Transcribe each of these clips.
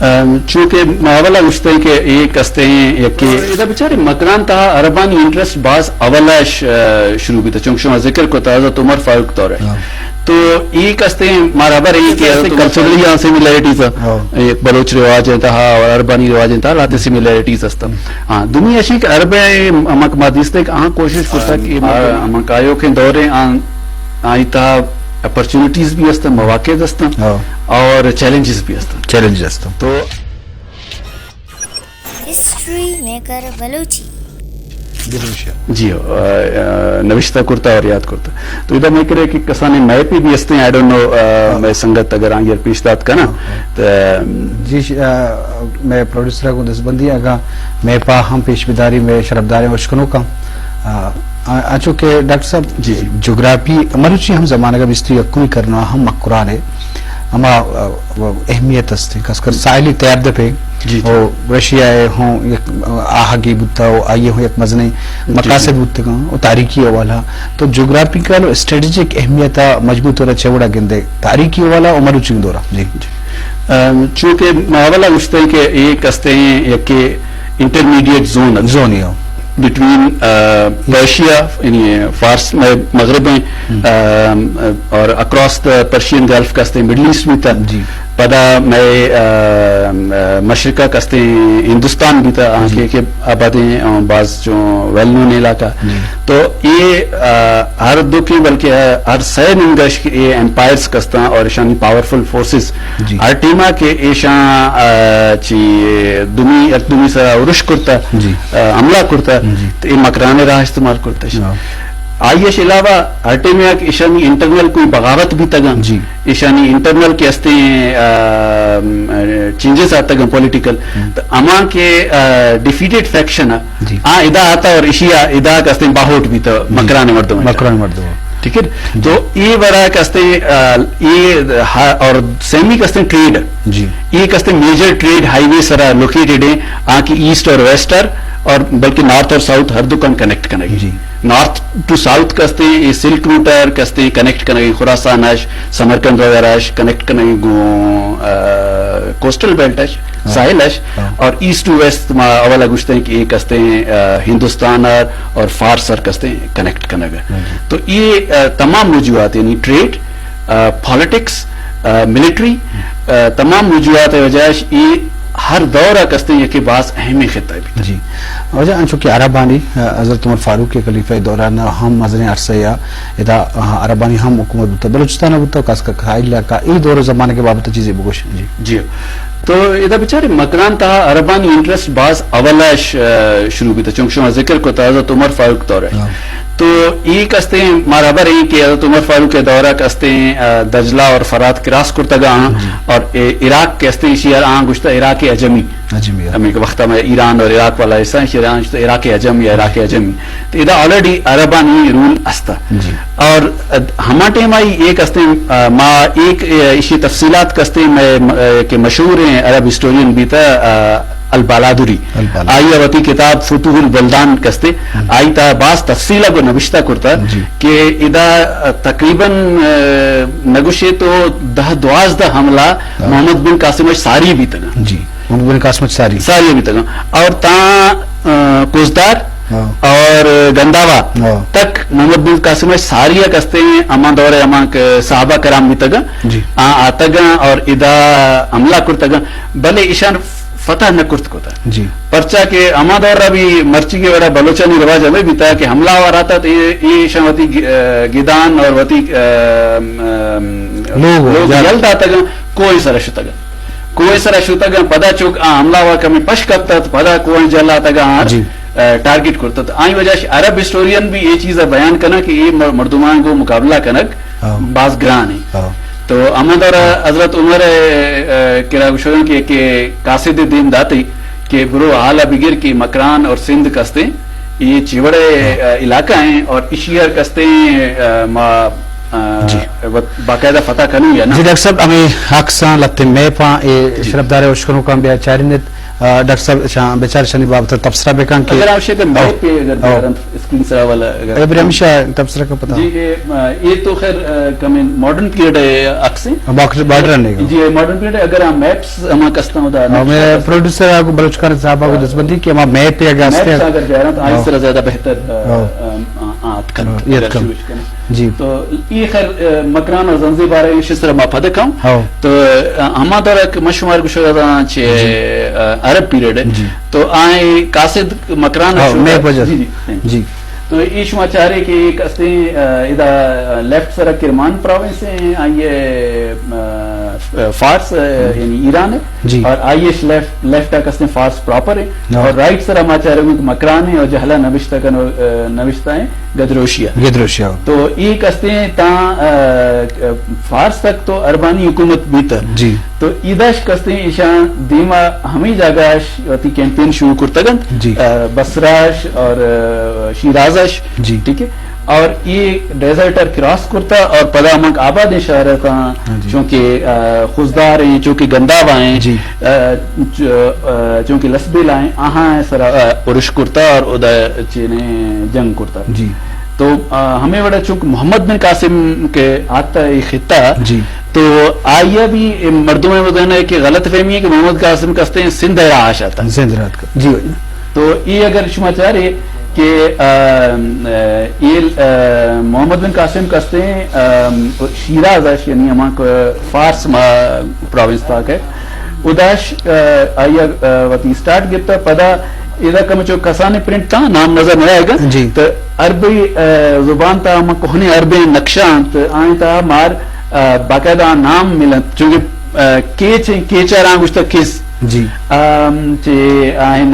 چونکہ اولا گشتے کہ ایک ہستے ہیں کہ اذا بیچارے مکران تا عربانی انٹرسٹ باز اولا شروع بھی تھا چونکہ شما ذکر کو تھا حضرت عمر فاروق طور ہے تو ایک ہستے ہیں برابر ہے کہ کلچرلی یہاں سیملیرٹیز ایک بلوچ رواج تھا اور عربانی رواج تھا لاتے سیملیرٹیز ہستا ہاں دنیا شیک عرب امک مادیستے کہ آن کوشش کرتا کہ امک آیو کے دورے آئی تا اپرچونٹیز بھی ہستا مواقع ہستا اور چیلنجز بھی ہستا تو ہسٹری میکر بلوچی جی نوشتہ کرتا اور یاد کرتا تو ادھر میں کرے کہ کسانے میپی بھی ہستے ہیں آئی ڈونٹ نو میں سنگت اگر آنگیر پیشتات کا نا جی میں پروڈیوسر کو دستبندی آگا میں پا ہم پیش بداری میں شرفداری وشکنوں کا چونکہ ڈاکٹر صاحب جی جغرافی مروچی ہم زمانہ کا بستی یقینی کرنا ہم مقران ہے اما اہمیت ہستے خاص کر ساحلی تیار دفے رشیا ہوں آہگی بودتا ہو آئیے ہوں ایک مزنے مقاصد بودتے گا وہ تاریخی والا تو جغرافیکل اسٹریٹجک اہمیت مضبوط ہو رہا چوڑا گندے تاریخی والا اور مروچی دورہ جی چونکہ اولا گشتے ہیں کہ ایک ہستے ہیں کہ انٹرمیڈیٹ زون ہے بٹوین پرشیا یعنی فارس میں مغرب میں اور اکراس دا پرشین گلف کستے مڈل ایسٹ بھی تھا پدا میں مشرقہ کستے ہندوستان بھی تھا آنکھیں کہ آبادیں بعض جو ویل نون علاقہ تو یہ ہر دو کی بلکہ ہر سین انگش یہ امپائرز کستا اور ایشانی پاورفل فورسز ہر ٹیمہ کے ایشان چی دمی سرا عرش کرتا عملہ کرتا تو یہ مکران راہ استعمال کرتا آئیش علاوہ ارٹیمیا کی ایشانی انٹرنل کوئی بغاوت بھی تگا ایشانی انٹرنل کے ہستے چینجز آتا گا پولیٹیکل تو اما کے ڈیفیٹیڈ فیکشن ادا آتا اور ایشیا ادا کا ہستے باہوٹ بھی تا مکران مردوں ٹھیک ہے تو یہ برا کستے یہ اور سیمی کستے ٹریڈ یہ کستے میجر ٹریڈ ہائی وے سرا لوکیٹڈ ہیں آنکہ ایسٹ اور ویسٹر اور بلکہ نارتھ اور ساؤتھ ہر دکان کنیکٹ کرنے گی نارتھ ٹو ساؤتھ کستے یہ سلک روٹر کستے کنیکٹ کرنے گی خراسان اش سمرکند وغیرہ کنیکٹ کرنے گی کوسٹل بیلٹ اش ساحل اش اور ایسٹ ٹو ویسٹ اولا گشتے ہیں کہ یہ کستے ہندوستان اور فارس کستے کنیکٹ کرنے گا تو یہ تمام رجوعات یعنی ٹریڈ پالیٹکس ملٹری تمام رجوعات وجہ یہ ہر دورہ کستے ہیں کہ بعض اہمی خطہ بھی جی وجہ چونکہ عربانی حضرت عمر فاروق کے خلیفہ دوران ہم مزن عرصہ یا ادا عربانی ہم حکومت بتا بلوچستان بتا خاص کر خائل کا ای دور زمانے کے بابت چیزیں بگوش جی تو ادا بیچارے مکران تا عربانی انٹرسٹ بعض اولا شروع بھی تھا چونکہ شما ذکر کو تھا حضرت عمر فاروق دور ہے تو یہ کستے ہیں برابر ہے کہ حضرت عمر فاروق کے دورہ کستے ہیں دجلہ اور فرات کراس کرتا گا اور عراق کستے ہیں شیعر آن گشتا عراق عجمی ہمیں کہ وقتہ میں ایران اور عراق والا حصہ شیعران گشتا عراق عجم یا عراق عجمی تو ادا آلریڈی عربانی رول استا اور ہما ٹیم آئی ایک کستے ہیں ما ایک اسی تفصیلات کستے ہیں کہ مشہور ہیں عرب ہسٹورین بھی تھا البالادری آئی وتی کتاب فتوح البلدان کستے آئی تا بعض تفصیلہ کو نوشتہ کرتا کہ ادا تقریباً نگوشے تو 10-12 حملہ محمد بن قاسم ساری بھی تگا محمد بن قاسم ساری بھی تگا اور تا کوزدار اور گنداوا تک محمد بن قاسم ساریہ کستے ہیں اما دور اما صحابہ کرام بھی تگا آتا گا اور ادا حملہ کرتا گا بلے ایشان فتح نہ کرت کو تھا پرچا کہ اما دورہ بھی مرچی کے بڑا بلوچانی رواج ہمیں بھی تھا کہ حملہ آور آتا تو یہ شموتی گیدان اور وتی لوگ جلد آتا گا کوئی سر شتا گا پدا چوک حملہ آور کمی پش کرتا تو پدا کوئی جل آتا گا ٹارگٹ کرتا تو آئی وجہ عرب ہسٹورین بھی یہ چیز بیان کرنا کہ یہ مردمان کو مقابلہ کنک بعض گران ہے تو احمد اور حضرت عمر کرا گشورن کے قاصد دین داتی کہ برو حالہ بگر کی مکران اور سندھ کستے یہ چیوڑے علاقہ ہیں اور اشیار کستے باقاعدہ فتح کرنوں یا نا جی ڈاکٹر صاحب ہمیں حق سان لگتے میں پا شرفدار وشکنوں کا بیا چارنت ڈاکٹر صاحب بیچارے شنی بابت تبصرہ بیکان کے اگر آپ شکر میپ پہ اگر اسکرین سرا والا ابھی ہمیشہ تبصرہ کا پتا جی یہ تو خیر کمیں ماڈرن پیریڈ ہے اکثر بارڈر رہنے گا جی ماڈرن پیریڈ ہے اگر ہم میپس ہم کستا ہوتا میں پروڈیوسر آپ کو بلوچستان صاحب کو دستبندی کہ ہم میپ پہ اگر اگر جا رہا ہوں تو آج سے زیادہ بہتر جی تو یہ خیر مکران اور زنزیبار اس طرح ما پدک ہوں تو ہما دور ایک مشمار کچھ عرب پیریڈ ہے تو آئے قاصد مکران جی تو یہ شما چاہ رہے کہ ایک ادا لیفٹ سرا کرمان پروینس ہے آئیے فارس یعنی ایران ہے اور آئیے لیفٹ کستے فارس پراپر ہے اور رائٹ سرا ما چاہ رہے ہوں کہ مکران ہے اور جہلا نوشتہ ہیں گدروشیا تو یہ کستے ہیں تا فارس تک تو اربانی حکومت بیتر جی تو ایداش کستے ہیں ایشان دیما ہمیں جاگاش واتی کیمپین شروع کرتگن بسراش اور شیرازش جی ٹھیک ہے اور یہ ڈیزرٹر کراس کرتا اور پدا مک آباد شہر کا چونکہ خزدار ہیں چونکہ گنداب آئیں چونکہ لسبیل آئیں آہاں سرا عرش کرتا اور ادا چینے جنگ کرتا جی تو ہمیں بڑا چونکہ محمد بن قاسم کے آتا ہے خطہ جی تو آئیے بھی مردوں میں بتانا ہے کہ غلط فہمی ہے کہ محمد قاسم کستے ہیں سندھ رہاش آتا ہے سندھ رات کا جی تو یہ اگر شما چاہ رہے کہ یہ محمد بن قاسم کستے ہیں شیراز یعنی ہمارا کو فارس پروونس تک ہے اداش آئیے وتی سٹارٹ گفتا پدا ادھر کم جو کسانے پرنٹ تھا نام نظر نہیں آئے گا جی تو عربی زبان تا ہم کوہنے عربی نقشان تو آئیں تا مار باقاعدہ نام ملن چونکہ کیچا رہاں گوشتا کس جی آئین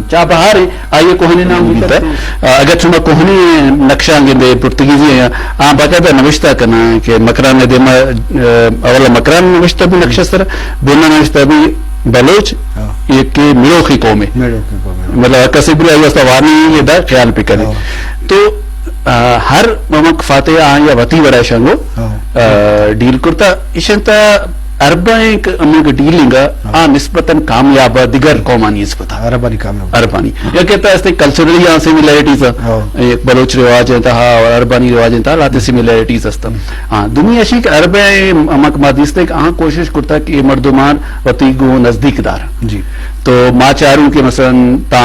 چا بہار آئیے کوہنے نام ہوتا ہے اگر چونکہ کوہنے نقشہ گے پرتگیزی ہیں باقاعدہ نوشتہ کرنا ہے کہ مکران دیما اولا مکران نوشتہ بھی نقشہ سر دیما نوشتہ بھی بلوچ یہ کہ میروخی قوم ہے مطلب کسی بھی آئی واسطہ وارنی یہ دا خیال پہ کریں تو ہر ممک فاتح آئیں یا وطی بڑا شنگو ڈیل کرتا اشنتا عربائیں امریکہ ڈیلنگ نسبتاً کامیاب دیگر قومانی نسبتاً عربانی یا کہتا ہے اس نے کلچرلی یہاں سیمیلیرٹیز بلوچ رواج ہیں تہا اور عربانی رواج ہیں تہا لاتے سیمیلیرٹیز ہستا دنیا شی کہ عربائیں امک مادیستے کہ کوشش کرتا کہ مردمان وطیگو نزدیک دار جی تو ما چاروں کہ مثلا تا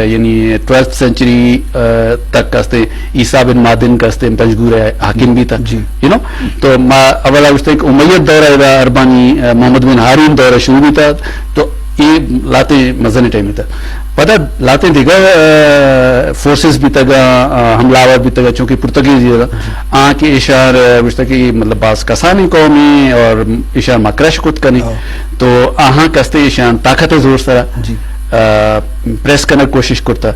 یعنی 12th سینچری تک کستے عیسیٰ بن مادن کستے پنجگور حاکم بھی تھا یو نو تو ما اولا گوشتے کہ امیت دورہ اربانی محمد بن ہارون دورہ شروع بھی تھا تو یہ لاتے مزن ٹائم تھا پتہ لاتے دیگر فورسز بھی تگا حملہ بھی تگا چونکہ پرتگیز آن کے اشار گوشتا کہ مطلب باز کسانی قومی اور اشار مکرش کت کرنی تو آہاں کستے اشان طاقت زور سرا پریس کرنے کوشش کرتا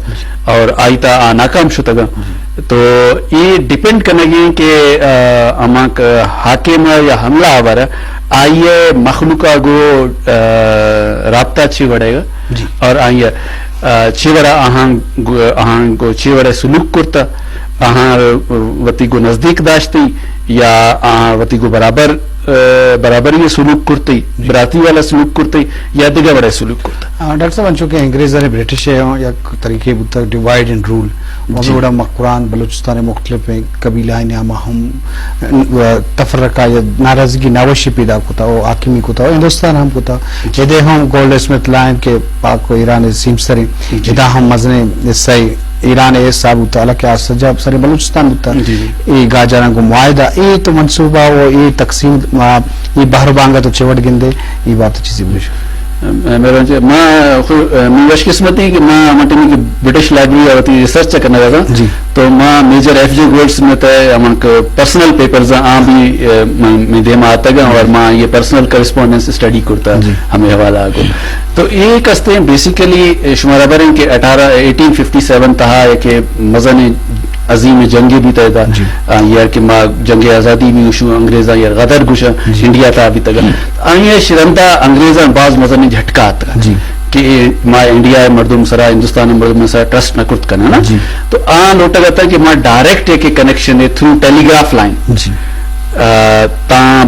اور آئی تا ناکام شتگا تو یہ ڈیپینڈ کرنے گی کہ اماک حاکم یا حملہ آوارا آئیے مخلوقہ گو رابطہ چھی بڑھے گا اور آئیے چھی بڑا آہاں گو چھی بڑے سلوک کرتا آہاں وطی گو نزدیک داشتی یا آہاں وطی گو برابر یہ سلوک کرتی براتی والا سلوک کرتی یا دیگر بڑے سلوک کرتا ڈاکٹر صاحب چونکہ انگریزوں نے برٹش ہے یا طریقے بتا ڈیوائڈ اینڈ رول وہ بڑا مقران بلوچستان مختلف ہیں قبیلہ نے ہم تفرقہ یا ناراضگی ناوشی پیدا ہوتا وہ حاکمی ہوتا وہ ہندوستان ہم ہوتا یہ ہم گولڈ اسمتھ لائن کے پاک کو ایران سیمسری جدا ہم مزنے صحیح ایران ہے صاحب تعالیٰ کے سجاب سارے بلوچستان ہوتا یہ گاجانا کو معاہدہ یہ تو منصوبہ وہ یہ تقسیم یہ بہر بانگا تو چوٹ گندے یہ بات چیزیں بولیش میں وش قسمتی کہ میں منٹمی کی برٹش لائبریری ہوتی ریسرچ کرنا رہا تھا تو میں میجر ایف جے گولڈس میں تھے ہم پرسنل پیپرز بھی میں دے میں آتا گا اور میں یہ پرسنل کرسپونڈنس اسٹڈی کرتا ہمیں حوالہ آگو تو ایک ہستے ہیں بیسیکلی شمارہ بریں کہ 1857 تہا ہے کہ مزن عظیم جنگی بھی تھا یا کہ ماں جنگ آزادی بھی وشو انگریزاں یا غدر گوشا انڈیا تھا ابھی تک آئیں شرندہ انگریزاں بعض مزن جھٹکا آتا کہ ماں انڈیا مردم سرا ہندوستان مردم سرا ٹرسٹ نہ کرت کرنا نا تو آن لوٹا گتا ہے کہ ماں ڈائریکٹ ایک کنیکشن ہے تھرو ٹیلی گراف لائن تا